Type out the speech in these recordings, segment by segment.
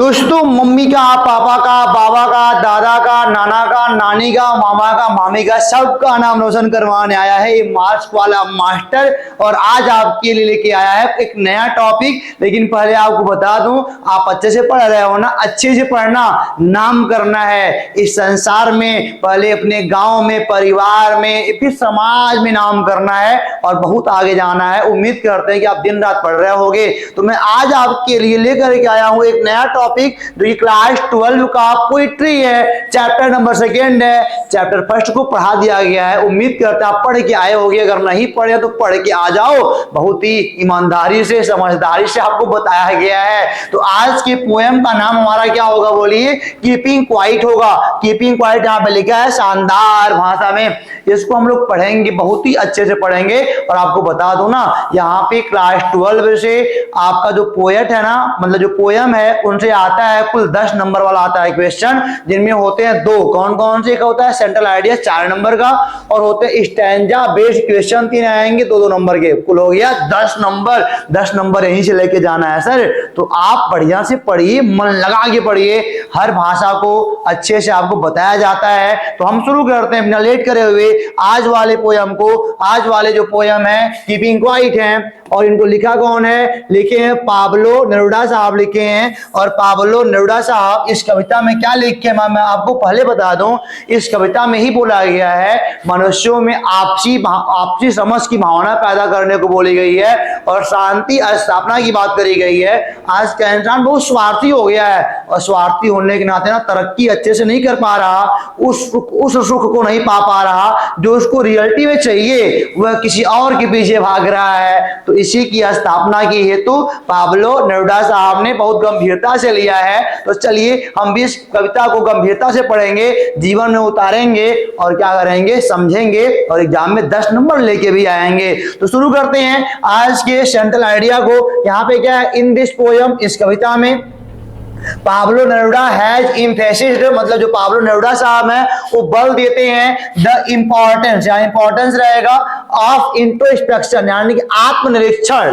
दोस्तों मम्मी का, पापा का, बाबा का, दादा का, नाना का, नानी का, मामा का, मामी का, सबका नाम रोशन करवाने आया है ये मार्क्स वाला मास्टर। और आज आपके लिए लेके आया है एक नया टॉपिक। लेकिन पहले आपको बता दूं, आप अच्छे से पढ़ रहे हो ना, अच्छे से पढ़ना, नाम करना है इस संसार में, पहले अपने गांव में, परिवार में, फिर समाज में नाम करना है और बहुत आगे जाना है। उम्मीद करते हैं कि आप दिन रात पढ़ रहे होगे। तो मैं आज आपके लिए लेकर के आया हूं एक नया टॉपिक जो कि क्लास 12 का पोइट्री है, चैप्टर नंबर 2 है। चैप्टर 1 को पढ़ा दिया गया है। उम्मीद करते हैं आप पढ़ के आए होंगे। अगर नहीं पढ़े तो पढ़ के आ जाओ। बहुत ही ईमानदारी से, समझदारी से आपको बताया गया है। तो आज के पोएम का नाम हमारा क्या होगा बोलिए? कीपिंग क्वाइट होगा। कीपिंग क्वाइट यहाँ पे लिखा है शानदार भाषा में। इसको हम लोग पढ़ेंगे, बहुत ही अच्छे से पढ़ेंगे। और आपको बता दो ना, यहाँ पे क्लास 12 से आपका जो पोएट है ना, मतलब जो पोएम है, उनसे आता है कुल 10 नंबर वाला आता है क्वेश्चन, जिनमें होते हैं 2। कौन कौन से का होता है? सेंट्रल आइडिया 4 नंबर का, और होते हैं स्टैंजा बेस्ड क्वेश्चन 3 आएंगे 2-2 नंबर के। कुल हो गया 10 नंबर। 10 नंबर यहीं से लेके जाना है सर। तो आप बढ़िया से पढ़िए, मन लगा के पढ़िए। हर भाषा को अच्छे से आपको बताया जाता है। तो हम शुरू करते हैं बिना लेट करे हुए आज वाले पोयम को। आज वाले जो पोयम है कीपिंग क्वाइट है, और इनको लिखा कौन है? लिखे हैं पाब्लो नेरुडा साहब लिखे हैं। और पाब्लो नेरुडा साहब इस कविता में क्या लिखे? मैं आपको पहले बता दूं, इस कविता में ही बोला गया है मनुष्यों में आपसी समझ की भावना पैदा करने को बोली गई है और शांति स्थापना की बात करी गई है। आज का इंसान बहुत स्वार्थी हो गया है, और स्वार्थी होने के नाते ना तरक्की अच्छे से नहीं कर पा रहा, उस सुख को नहीं पा रहा जो उसको रियलिटी में चाहिए, वह किसी और के पीछे भाग रहा है। तो इसी की स्थापना की हेतु पाब्लो नेरुडा साहब ने बहुत गंभीरता से लिया है। तो चलिए हम भी इस कविता को गंभीरता से पढ़ेंगे, जीवन में उतारेंगे और क्या करेंगे? समझेंगे, और एग्जाम में 10 नंबर लेके भी आएंगे। तो शुरू करते हैं आज के सेंट्रल आइडिया को। यहाँ पे क्या है? इन दिस पोयम, इस कविता में पाब्लो नेरुडा हैज एम्फेसिस्ड, मतलब जो पाब्लो नेरुडा साहब हैं वो बल देते हैं द इंपॉर्टेंस, या इंपॉर्टेंस रहेगा ऑफ इंट्रोस्पेक्शन, यानी कि आत्मनिरीक्षण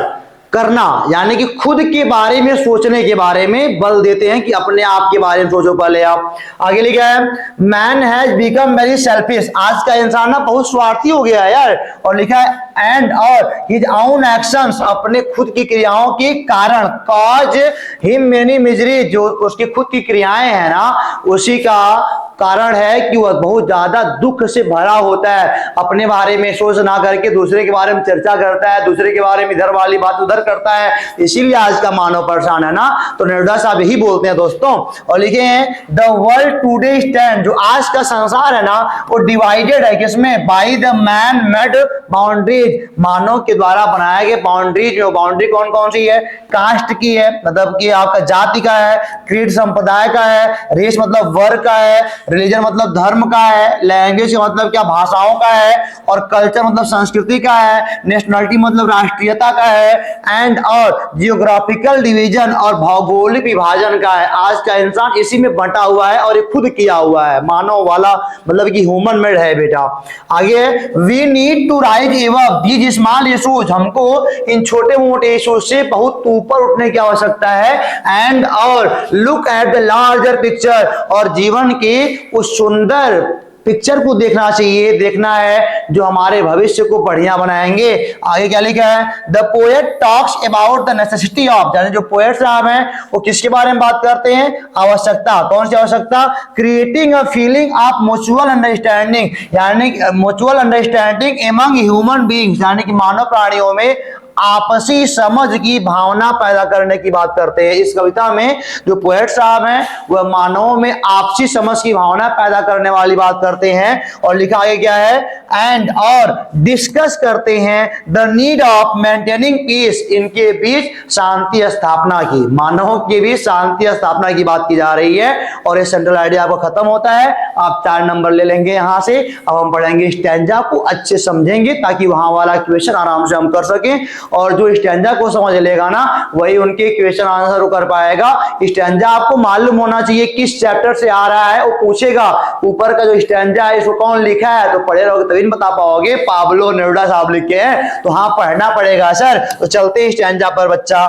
करना, यानी कि खुद के बारे में सोचने के बारे में बल देते हैं कि अपने आप के बारे में सोचो पहले आप। आगे लिखा है man has become very selfish, आज का इंसान ना बहुत स्वार्थी हो गया है यार। और लिखा है एंड और हिज ओन एक्शंस, अपने खुद की क्रियाओं के कारण, कॉज हिम मेनी मिजरी, जो उसकी खुद की क्रियाएं हैं ना, उसी का कारण है कि वह बहुत ज्यादा दुख से भरा होता है। अपने बारे में सोच ना करके दूसरे के बारे में चर्चा करता है, दूसरे के बारे में इधर वाली बात उधर करता है, इसीलिए आज का मानव परेशान है ना। तो नेरुडा साहब यही बोलते हैं दोस्तों। और लिखे हैं द वर्ल्ड टुडे स्टैंड, जो आज का संसार है ना वो डिवाइडेड है, किसमें? By the man made boundaries, मानव के द्वारा बनाया गया बाउंड्रीज। जो बाउंड्री कौन कौन सी है? कास्ट की है, मतलब कि आपका जाति का है, क्रीड संप्रदाय का है, रेस मतलब वर्ग का है, रिलीजन मतलब धर्म का है, लैंग्वेज मतलब क्या? भाषाओं का है, और कल्चर मतलब संस्कृति का है, नेशनलिटी मतलब राष्ट्रीयता का है, एंड और जियोग्राफिकल डिवीजन और भौगोलिक विभाजन का है। आज का इंसान इसी में बंटा हुआ है और ये खुद किया हुआ है, मानव वाला, मतलब कि ह्यूमन मेड है बेटा। आगे we need to rise above these small issues, हमको इन छोटे मोटे इश्यूज से बहुत ऊपर उठने की आवश्यकता है। एंड और look at the larger picture, और जीवन के उस सुंदर पिक्चर को देखना चाहिए, देखना है जो हमारे भविष्य को बढ़िया बनाएंगे। आगे क्या लिखा है? The poet talks about the necessity of, यानी जो पोएट साहब हैं वो किसके बारे में बात करते हैं? आवश्यकता। कौन सी आवश्यकता? Creating a feeling of mutual understanding, यानी mutual understanding among human beings, यानी कि मानव प्राणियों में आपसी समझ की भावना पैदा करने की बात करते हैं। इस कविता में जो पोएट साहब हैं वह मानवों में आपसी समझ की भावना पैदा करने वाली बात करते हैं। और लिखा आगे क्या है? एंड और डिस्कस करते हैं the need of maintaining peace, इनके बीच शांति स्थापना की, मानवों के बीच शांति स्थापना की बात की जा रही है। और ये सेंट्रल आइडिया आपको खत्म होता है। आप 4 नंबर ले लेंगे यहां से। अब हम पढ़ेंगे स्टैंजा को, अच्छे समझेंगे ताकि वहां वाला क्वेश्चन आराम से हम कर सकें। और जो स्टैंजा को समझ लेगा ना वही उनके क्वेश्चन आंसर कर पाएगा। स्टैंजा आपको मालूम होना चाहिए किस चैप्टर से आ रहा है, वो पूछेगा ऊपर का जो स्टैंजा है इसको कौन लिखा है, तो पढ़े रहोगे तभी बता पाओगे। पाब्लो नेरुडा साहब लिखे हैं, तो हाँ पढ़ना पड़ेगा सर। तो चलते हैं स्टैंजा पर बच्चा।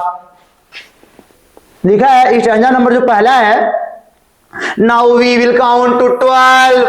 लिखा है स्टैंजा नंबर जो पहला है, now we will count to 12।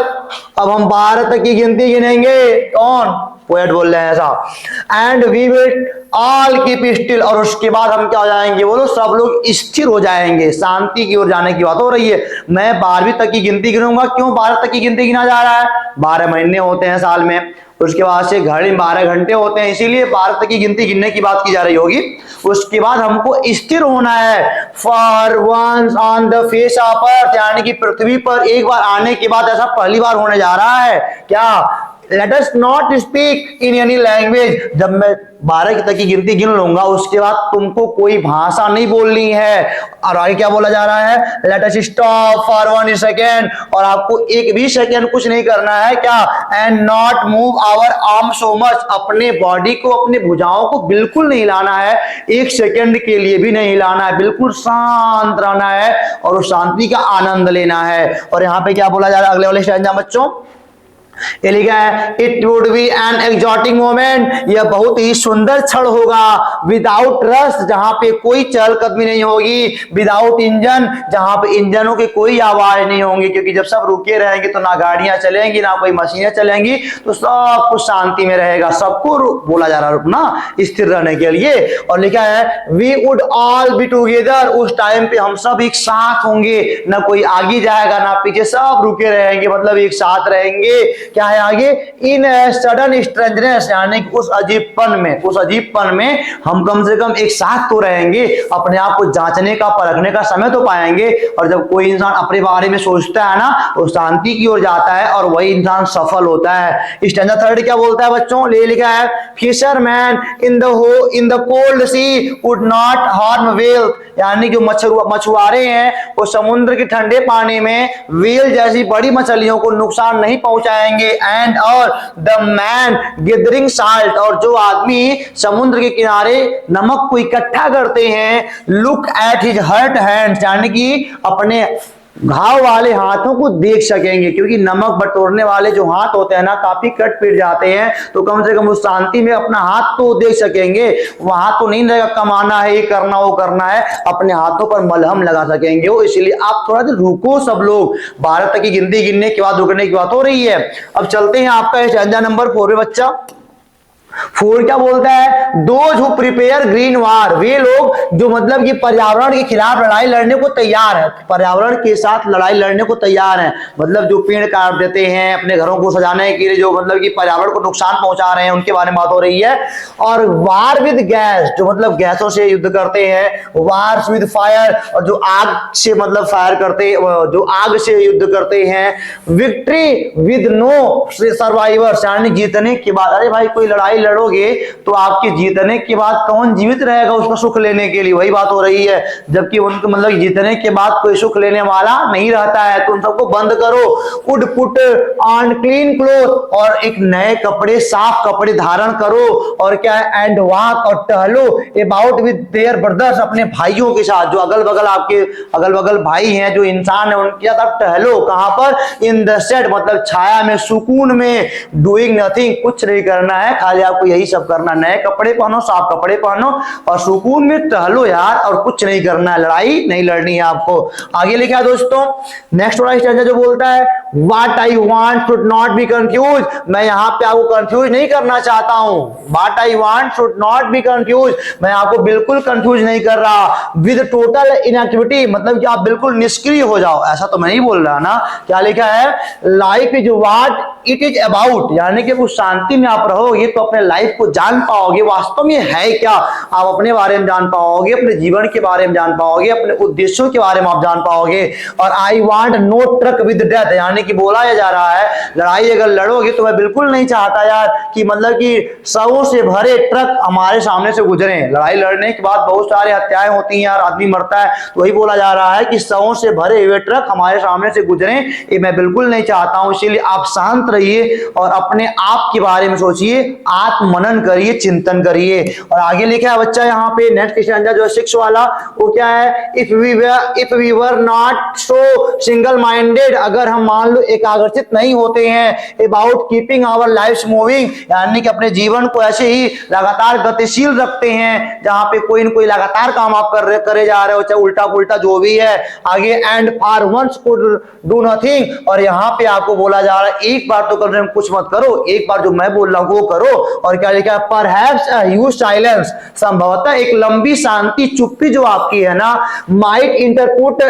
अब हम 12 तक की गिनती गिनेंगे। कौन? पोएट बोल रहे हैं ऐसा। And we will all keep still, और उसके बाद हम क्या हो जाएंगे, बोलो सब लोग स्थिर हो जाएंगे, शांति की ओर जाने की बात हो रही है। मैं 12वीं तक की गिनती गिनूंगा। क्यों 12 तक की गिनती गिना जा रहा है? 12 महीने होते हैं साल में, उसके बाद से घड़ी 12 घंटे होते हैं, इसीलिए 12 तक की गिनती गिनने की बात की जा रही होगी। उसके बाद हमको स्थिर होना है। For once on the face of earth, यानी कि पृथ्वी पर एक बार आने के बाद ऐसा पहली बार होने जा रहा है। क्या? Let us not speak in any language. जब मैं 12 तक की गिनती गिन लूंगा उसके बाद तुमको कोई भाषा नहीं बोलनी है। और आगे क्या बोला जा रहा है? Let us stop for 1 second, और आपको एक भी सेकेंड कुछ नहीं करना है। क्या? And not move our arm so much, अपने बॉडी को, अपने भुजाओं को बिल्कुल नहीं हिलाना है, एक सेकेंड के लिए भी नहीं हिलाना है, बिल्कुल शांत रहना है और उस शांति का आनंद लेना है। और यहाँ पे क्या बोला जा रहा है अगले वाले स्टैंजा बच्चों? ये लिखा है it would be an exotic moment, यह बहुत ही सुंदर क्षण होगा। विदाउट रश, जहां पे कोई चहलकदमी नहीं होगी। विदाउट इंजन, जहां पे इंजनों की कोई आवाज नहीं होंगी, क्योंकि जब सब रुके रहेंगे तो ना गाड़ियां चलेंगी ना कोई मशीनें चलेंगी, तो सब कुछ शांति में रहेगा। सबको बोला जा रहा है रुकना, स्थिर रहने के लिए। और लिखा है we would all be together, उस टाइम पे हम सब एक साथ होंगे, ना कोई आगे जाएगा ना पीछे, सब रुके रहेंगे, मतलब एक साथ रहेंगे। क्या है आगे? इन सडन स्ट्रेंजनेस, यानी उस अजीबपन में, उस अजीबपन में हम कम से कम एक साथ तो रहेंगे, अपने आप को जांचने का, परखने का समय तो पाएंगे। और जब कोई इंसान अपने बारे में सोचता है ना, तो शांति की ओर जाता है और वही इंसान सफल होता है। स्टैंजा थर्ड क्या बोलता है बच्चों? ले लिखा है fisherman in the cold sea would not harm wealth, यानी जो मछुआरे हैं वो समुद्र के ठंडे पानी में व्हेल जैसी बड़ी मछलियों को नुकसान नहीं पहुंचाएंगे। एंड और द मैन गैदरिंग साल्ट, और जो आदमी समुद्र के किनारे नमक को इकट्ठा करते हैं, look at his hurt hands, यानी कि अपने घाव वाले हाथों को देख सकेंगे, क्योंकि नमक बटोरने वाले जो हाथ होते हैं ना काफी कट पीट जाते हैं, तो कम से कम उस शांति में अपना हाथ तो देख सकेंगे। वहां तो नहीं रहेगा कमाना है, ये करना वो करना है, अपने हाथों पर मलहम लगा सकेंगे वो। इसलिए आप थोड़ा देर रुको सब लोग, 12 तक की गिनती गिनने के बाद रुकने की बात हो रही है। अब चलते हैं आपका स्टैंजा नंबर 4 में बच्चा। 4 क्या बोलता है? दोज हु प्रिपेयर ग्रीन वार, वे लोग जो मतलब कि पर्यावरण के खिलाफ लड़ाई लड़ने को तैयार है, पर्यावरण के साथ लड़ाई लड़ने को तैयार है, मतलब जो पेड़ काट देते हैं अपने घरों को सजाने के लिए, जो मतलब कि पर्यावरण को नुकसान पहुंचा रहे हैं, उनके बारे में बात हो रही है। और वार विद गैस, जो मतलब गैसों से युद्ध करते हैं। वार्स विद फायर, और जो आग से मतलब फायर करते, जो आग से युद्ध करते हैं। विक्ट्री विद नो सर्वाइवर्स, यानी जीतने के बाद, अरे भाई कोई लड़ाई लड़ोगे तो आपके जीतने के बाद कौन जीवित रहेगा उसका सुख लेने के लिए, वही बात हो रही है। जबकि उनको मतलब जीतने के बाद कोई सुख लेने वाला नहीं रहता है, तो उन सबको बंद करो। Would put on clean cloth, और एक नए कपड़े, साफ कपड़े धारण करो। और क्या है? एंड वॉक, और टहलो अबाउट विद देयर ब्रदर्स, अपने भाइयों के साथ, जो अगल बगल आपके अगल बगल भाई हैं, जो इंसान है, उनके साथ आप टहलो। कहां पर? इन द शेड, मतलब छाया में, सुकून में। डूइंग नथिंग, कुछ नहीं करना है, खाली आपको यही सब करना। नए कपड़े पहनो, साफ कपड़े पहनो और सुकून में टहलो यार, और कुछ नहीं करना है, लड़ाई नहीं लड़नी है आपको। आगे लिखा है दोस्तों नेक्स्ट वाला स्टैंजा जो बोलता है what I want should not be confuse, मैं यहाँ पे आपको कंफ्यूज नहीं करना चाहता हूं। What I want should not be confuse, मैं आपको बिल्कुल कंफ्यूज नहीं कर रहा। विद टोटल इनएक्टिविटी, मतलब कि आप बिल्कुल निष्क्रिय हो जाओ, ऐसा तो मैं नहीं बोल रहा ना। क्या लिखा है? Life is what it is about, यानी कि उस शांति में आप रहोगे तो अपने लाइफ को जान पाओगे वास्तव में है क्या, आप अपने बारे में जान पाओगे, अपने जीवन के बारे में जान पाओगे, अपने उद्देश्यों के बारे में आप जान पाओगे। और I want no truck with death, यानी कि बोला जा रहा है लड़ाई अगर लड़ोगे तो मैं बिल्कुल नहीं चाहता यार कि मतलब कि शवों से भरे ट्रक हमारे सामने से गुजरे। लड़ाई लड़ने के बाद बहुत सारी हत्याएं होती हैं यार, आदमी मरता है, तो वही बोला जा रहा है कि शवों से भरे हुए ट्रक हमारे सामने से गुजरे, ये मैं बिल्कुल नहीं चाहता हूं। इसीलिए आप शांत रहिए और अपने आप के बारे में सोचिए, आत्ममनन करिए, चिंतन करिए। और आगे लिखा है बच्चा यहाँ पे नेक्स्ट स्टैंजा जो 6 वाला, वो क्या है? If we were not so single minded, अगर हम मान मान लो एकाग्रचित नहीं होते हैं। About keeping our life moving, यानी कि अपने जीवन को ऐसे ही लगातार गतिशील रखते हैं, जहां पे कोई न कोई लगातार काम आप करे जा रहे हो, चाहे उल्टा पुल्टा जो भी है। आगे and for once could do nothing, और यहाँ पे आपको बोला जा रहा है एक बार तो कम से कम कुछ मत करो, एक बार जो मैं बोल रहा हूं वो करो। और क्या लिखा है, परहैप्स अ ह्यूज साइलेंस, संभवतः एक लंबी शांति चुप्पी जो आपकी है ना, माइट इंटरपुट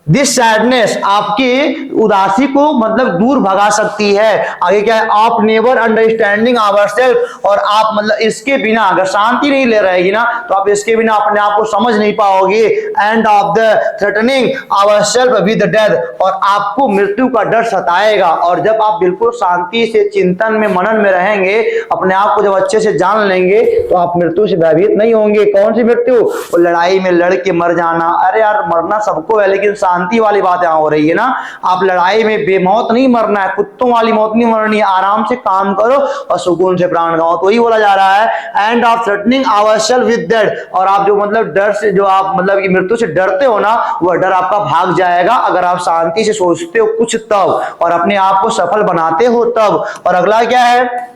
दिस सैडनेस, आपकी उदासी को मतलब दूर भगा सकती है। आगे क्या है, आप नेवर अंडरस्टैंडिंग आवरसेल्फ, और आप मतलब इसके बिना अगर शांति नहीं ले रहेगी ना तो आप इसके बिना अपने आप को समझ नहीं पाओगे। And of the threatening ourself with death, और आपको मृत्यु का डर सताएगा। और जब आप बिल्कुल शांति से चिंतन में मनन में रहेंगे, अपने आप को जब अच्छे से जान लेंगे, तो आप मृत्यु से भयभीत नहीं होंगे। कौन सी मृत्यु? वो लड़ाई में लड़ के मर जाना। अरे यार मरना सबको है, लेकिन शांति वाली बात यहां हो रही है ना। आप लड़ाई में बेमौत नहीं मरना है, कुत्तों वाली मौत नहीं मरनी है, आराम से काम करो और सुकून से प्राण गवाओ। तो वही बोला जा रहा है and of threatening ourself with death, और आप जो मतलब डर से, जो आप मतलब कि मृत्यु से डरते हो ना, वह डर आपका भाग जाएगा अगर आप शांति से सोचते हो कुछ तब, और अपने आप को सफल बनाते हो तब। और अगला क्या है,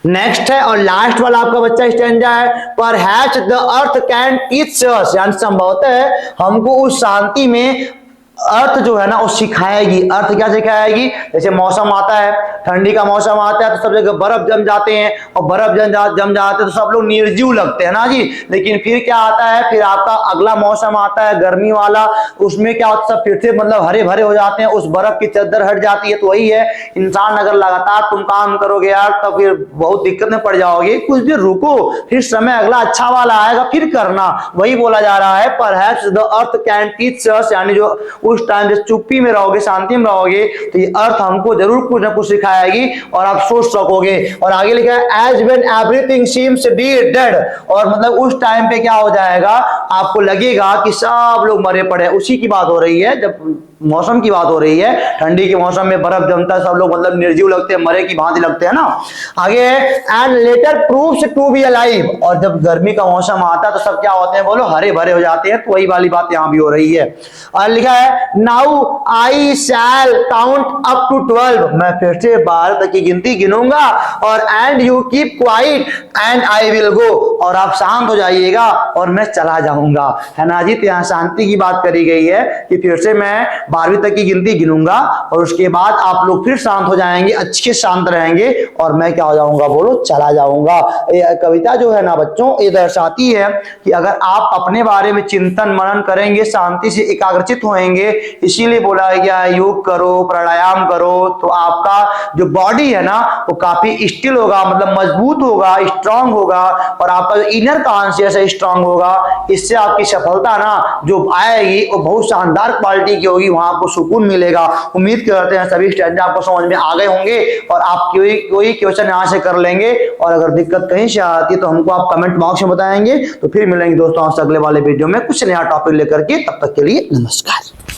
नेक्स्ट है और लास्ट वाला आपका बच्चा स्टैंजा है, perhaps the earth can teach us, यानी संभवतः हमको उस शांति में अर्थ जो है ना वो सिखाएगी। अर्थ क्या सिखाएगी? जैसे मौसम आता है, ठंडी का मौसम आता है तो सब जगह बर्फ जम जाते हैं, और बर्फ जम जाते हैं तो सब लोग निर्जीव लगते हैं ना जी। लेकिन फिर क्या आता है, फिर आपका अगला मौसम आता है गर्मी वाला, उसमें क्या होता है, सब फिर से मतलब हरे भरे हो जाते हैं, उस बर्फ की चद्दर हट जाती है। तो वही है, इंसान अगर लगातार तुम काम करोगे यार तब फिर बहुत दिक्कत में पड़ जाओगे। कुछ देर रुको, फिर समय अगला अच्छा वाला आएगा फिर करना। वही बोला जा रहा है, perhaps the earth can teach us, यानी जो उस टाइम जब चुप्पी में रहोगे, शांति में रहोगे, तो ये अर्थ हमको जरूर कुछ ना कुछ सिखाएगी और आप सोच सकोगे। और आगे लिखा है as when everything seems dead, और मतलब उस टाइम पे क्या हो जाएगा, आपको लगेगा कि सब लोग मरे पड़े। उसी की बात हो रही है, जब मौसम की बात हो रही है, ठंडी के मौसम में बर्फ जमता है, सब लोग मतलब निर्जीव लगते हैं, मरे की भांति लगते हैं ना। आगे and later proves to be alive, और जब गर्मी का मौसम आता है तो सब क्या होते हैं बोलो, हरे भरे हो जाते हैं। तो वही वाली बात यहां भी हो रही है। और लिखा है now I shall count up to 12, मैं फिर से 12 तक की गिनती गिनूंगा, और and you keep quiet and I will go, और आप शांत हो जाइएगा और मैं चला जाऊंगा, है ना जी। तो यहाँ शांति की बात करी गई है कि फिर से मैं 12वीं तक की गिनती गिनूंगा और उसके बाद आप लोग फिर शांत हो जाएंगे, अच्छे शांत रहेंगे, और मैं क्या हो जाऊंगा बोलो, चला जाऊंगा। ये कविता जो है ना बच्चों, ये दर्शाती है कि अगर आप अपने बारे में चिंतन मनन करेंगे, शांति से एकाग्रचित होएंगे, इसीलिए बोला गया है योग करो, प्राणायाम करो, तो आपका जो बॉडी है ना वो काफी स्टिल होगा, मतलब मजबूत होगा, स्ट्रांग होगा, और आपका जो इनर कॉन्शियस है स्ट्रांग होगा। इससे आपकी सफलता ना जो आएगी वो बहुत शानदार क्वालिटी की होगी, वहां आपको सुकून मिलेगा। उम्मीद करते हैं सभी स्टैंडर्ड आपको समझ में आ गए होंगे और आप कोई क्वेश्चन यहां से कर लेंगे, और अगर दिक्कत कहीं से आती है तो हमको आप कमेंट बॉक्स में बताएंगे। तो फिर मिलेंगे दोस्तों आपसे अगले वाले वीडियो में कुछ नया टॉपिक लेकर के, तब तक के लिए नमस्कार।